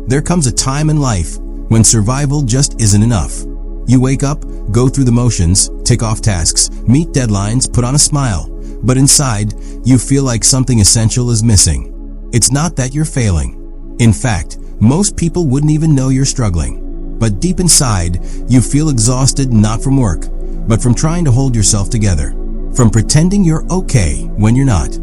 There comes a time in life when survival just isn't enough. You wake up, go through the motions, tick off tasks, meet deadlines, put on a smile, but inside, you feel like something essential is missing. It's not that you're failing. In fact, most people wouldn't even know you're struggling. But deep inside, you feel exhausted not from work, but from trying to hold yourself together. From pretending you're okay when you're not.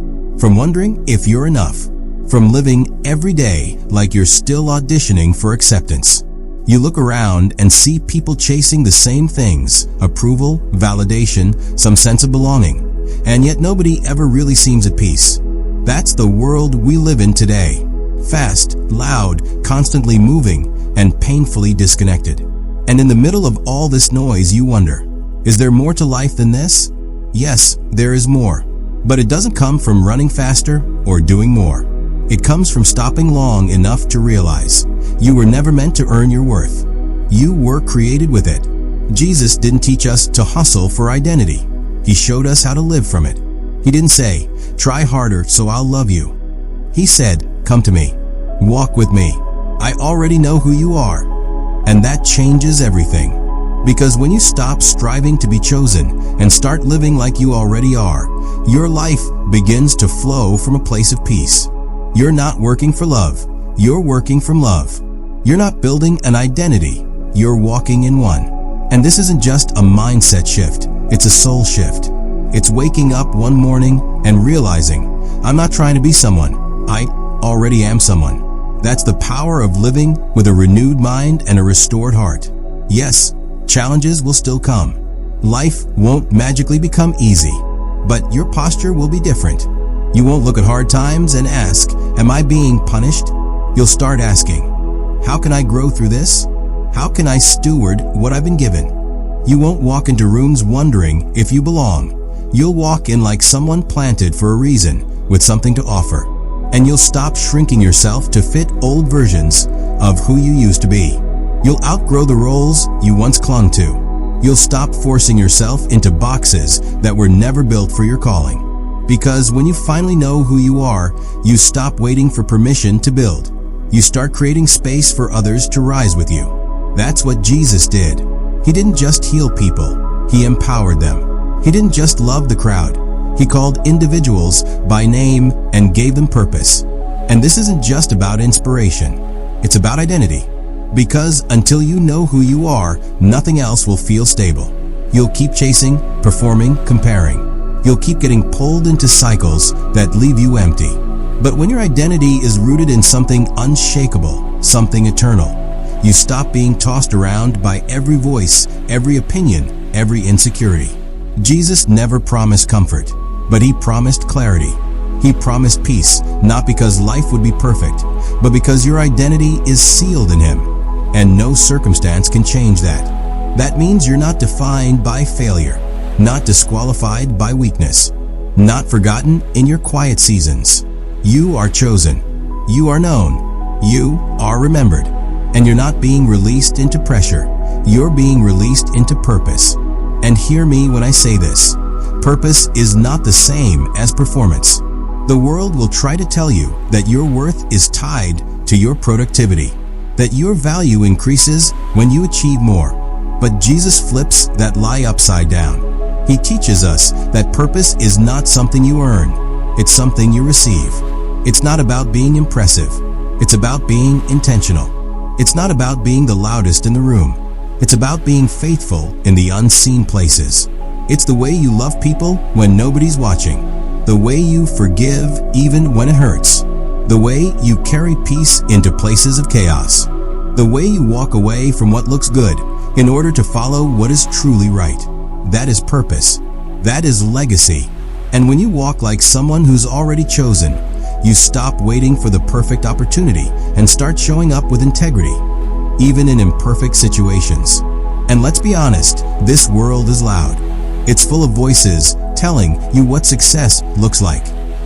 From wondering if you're enough. From living every day like you're still auditioning for acceptance. You look around and see people chasing the same things: approval, validation, some sense of belonging. And yet nobody ever really seems at peace. That's the world we live in today. Fast, loud, constantly moving, and painfully disconnected. And in the middle of all this noise, you wonder, is there more to life than this? Yes, there is more. But it doesn't come from running faster or doing more. It comes from stopping long enough to realize you were never meant to earn your worth. You were created with it. Jesus didn't teach us to hustle for identity. He showed us how to live from it. He didn't say, try harder so I'll love you. He said, come to me. Walk with me. I already know who you are. And that changes everything. Because when you stop striving to be chosen and start living like you already are, your life begins to flow from a place of peace. You're not working for love. You're working from love. You're not building an identity. You're walking in one. And this isn't just a mindset shift. It's a soul shift. It's waking up one morning and realizing, I'm not trying to be someone. I already am someone. That's the power of living with a renewed mind and a restored heart. Yes, challenges will still come. Life won't magically become easy, but your posture will be different. You won't look at hard times and ask, am I being punished? You'll start asking, how can I grow through this? How can I steward what I've been given? You won't walk into rooms wondering if you belong. You'll walk in like someone planted for a reason, with something to offer. And you'll stop shrinking yourself to fit old versions of who you used to be. You'll outgrow the roles you once clung to. You'll stop forcing yourself into boxes that were never built for your calling. Because when you finally know who you are, you stop waiting for permission to build. You start creating space for others to rise with you. That's what Jesus did. He didn't just heal people. He empowered them. He didn't just love the crowd. He called individuals by name and gave them purpose. And this isn't just about inspiration. It's about identity. Because until you know who you are, nothing else will feel stable. You'll keep chasing, performing, comparing. You'll keep getting pulled into cycles that leave you empty. But when your identity is rooted in something unshakable, something eternal, you stop being tossed around by every voice, every opinion, every insecurity. Jesus never promised comfort, but he promised clarity. He promised peace, not because life would be perfect, but because your identity is sealed in him, and no circumstance can change that. That means you're not defined by failure, not disqualified by weakness, not forgotten in your quiet seasons. You are chosen. You are known. You are remembered. And you're not being released into pressure. You're being released into purpose. And hear me when I say this. Purpose is not the same as performance. The world will try to tell you that your worth is tied to your productivity, that your value increases when you achieve more. But Jesus flips that lie upside down. He teaches us that purpose is not something you earn. It's something you receive. It's not about being impressive. It's about being intentional. It's not about being the loudest in the room. It's about being faithful in the unseen places. It's the way you love people when nobody's watching. The way you forgive even when it hurts. The way you carry peace into places of chaos. The way you walk away from what looks good in order to follow what is truly right. That is purpose. That is legacy. And when you walk like someone who's already chosen, you stop waiting for the perfect opportunity and start showing up with integrity, even in imperfect situations. And let's be honest, this world is loud. It's full of voices telling you what success looks like,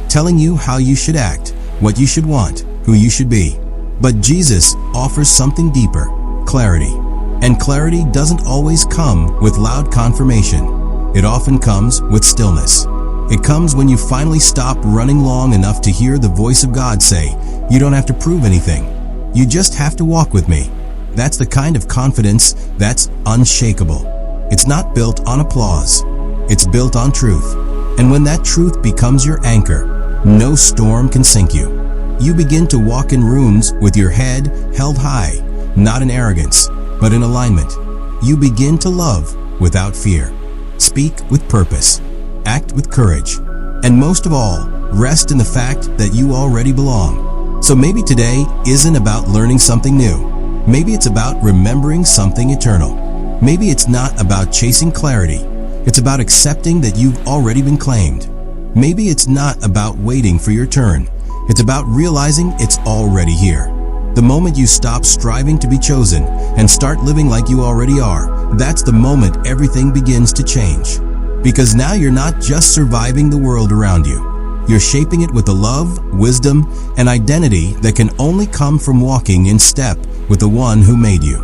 telling you how you should act, what you should want, who you should be. But Jesus offers something deeper, clarity. And clarity doesn't always come with loud confirmation. It often comes with stillness. It comes when you finally stop running long enough to hear the voice of God say, you don't have to prove anything. You just have to walk with me. That's the kind of confidence that's unshakable. It's not built on applause. It's built on truth. And when that truth becomes your anchor, no storm can sink you. You begin to walk in rooms with your head held high, not in arrogance, but in alignment. You begin to love without fear, speak with purpose, act with courage, and most of all, rest in the fact that you already belong. So maybe today isn't about learning something new. Maybe it's about remembering something eternal. Maybe it's not about chasing clarity. It's about accepting that you've already been claimed. Maybe it's not about waiting for your turn. It's about realizing it's already here. The moment you stop striving to be chosen and start living like you already are, that's the moment everything begins to change. Because now you're not just surviving the world around you. You're shaping it with the love, wisdom, and identity that can only come from walking in step with the one who made you.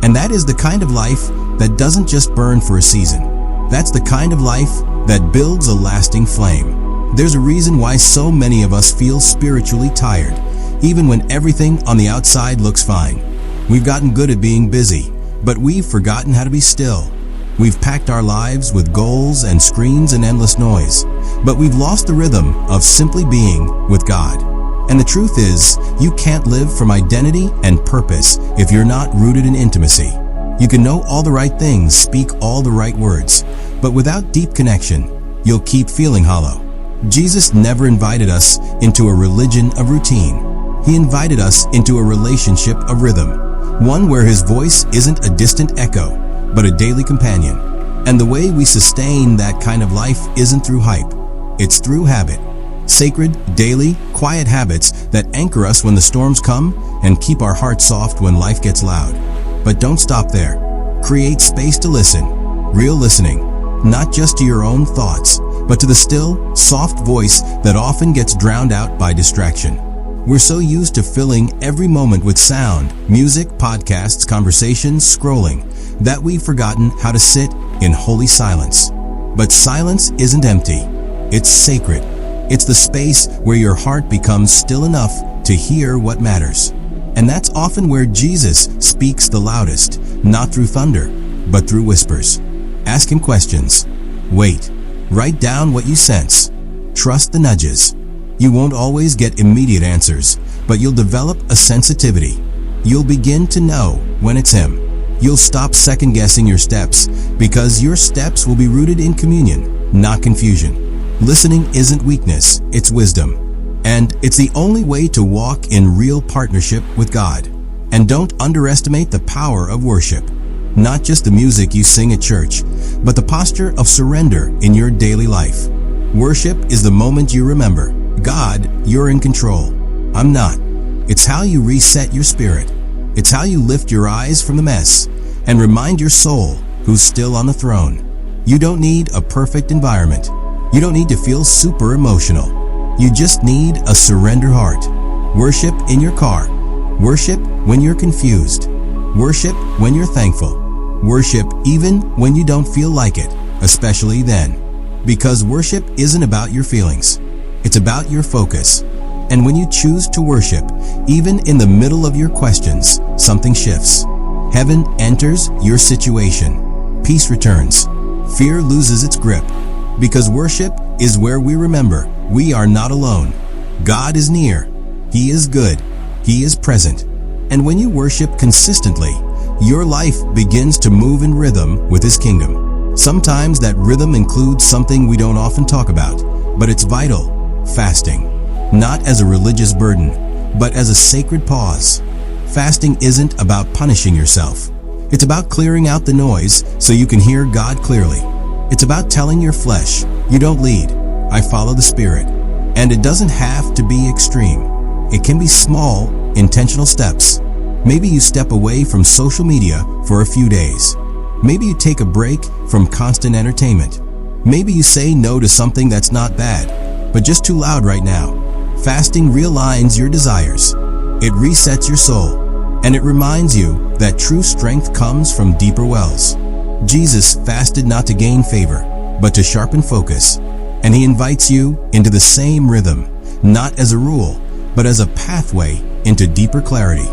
And that is the kind of life that doesn't just burn for a season. That's the kind of life that builds a lasting flame. There's a reason why so many of us feel spiritually tired, even when everything on the outside looks fine. We've gotten good at being busy, but we've forgotten how to be still. We've packed our lives with goals and screens and endless noise, but we've lost the rhythm of simply being with God. And the truth is, you can't live from identity and purpose if you're not rooted in intimacy. You can know all the right things, speak all the right words, but without deep connection, you'll keep feeling hollow. Jesus never invited us into a religion of routine. He invited us into a relationship of rhythm, one where his voice isn't a distant echo, but a daily companion. And the way we sustain that kind of life isn't through hype. It's through habit. Sacred, daily, quiet habits that anchor us when the storms come and keep our hearts soft when life gets loud. But don't stop there. Create space to listen. Real listening, not just to your own thoughts, but to the still, soft voice that often gets drowned out by distraction. We're so used to filling every moment with sound, music, podcasts, conversations, scrolling, that we've forgotten how to sit in holy silence. But silence isn't empty. It's sacred. It's the space where your heart becomes still enough to hear what matters. And that's often where Jesus speaks the loudest, not through thunder, but through whispers. Ask him questions. Wait. Write down what you sense. Trust the nudges. You won't always get immediate answers, but you'll develop a sensitivity. You'll begin to know when it's him. You'll stop second-guessing your steps because your steps will be rooted in communion, not confusion. Listening isn't weakness, it's wisdom. And it's the only way to walk in real partnership with God. And don't underestimate the power of worship. Not just the music you sing at church, but the posture of surrender in your daily life. Worship is the moment you remember, God, you're in control. I'm not. It's how you reset your spirit. It's how you lift your eyes from the mess and remind your soul who's still on the throne. You don't need a perfect environment. You don't need to feel super emotional. You just need a surrender heart. Worship in your car. Worship when you're confused. Worship when you're thankful. Worship even when you don't feel like it, especially then. Because worship isn't about your feelings. It's about your focus. And when you choose to worship, even in the middle of your questions, something shifts. Heaven enters your situation. Peace returns. Fear loses its grip. Because worship is where we remember we are not alone. God is near. He is good. He is present. And when you worship consistently, your life begins to move in rhythm with His kingdom. Sometimes that rhythm includes something we don't often talk about, but it's vital. Fasting. Not as a religious burden, but as a sacred pause. Fasting isn't about punishing yourself. It's about clearing out the noise so you can hear God clearly. It's about telling your flesh, you don't lead, I follow the Spirit. And it doesn't have to be extreme. It can be small, intentional steps. Maybe you step away from social media for a few days. Maybe you take a break from constant entertainment. Maybe you say no to something that's not bad, but just too loud right now. Fasting realigns your desires. It resets your soul. And it reminds you that true strength comes from deeper wells. Jesus fasted not to gain favor, but to sharpen focus. And He invites you into the same rhythm, not as a rule, but as a pathway into deeper clarity.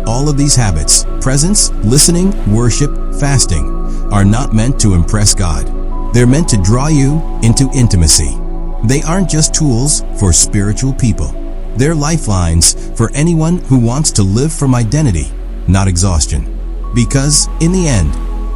All of these habits, presence, listening, worship, fasting, are not meant to impress God. They're meant to draw you into intimacy. They aren't just tools for spiritual people. They're lifelines for anyone who wants to live from identity, not exhaustion. Because, in the end,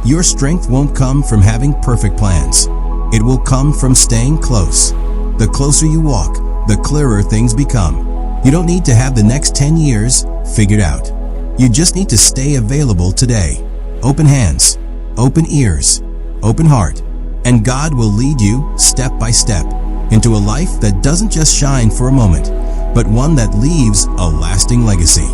your strength won't come from having perfect plans. It will come from staying close. The closer you walk, the clearer things become. You don't need to have the next 10 years figured out. You just need to stay available today. Open hands, open ears, open heart, and God will lead you step by step into a life that doesn't just shine for a moment, but one that leaves a lasting legacy.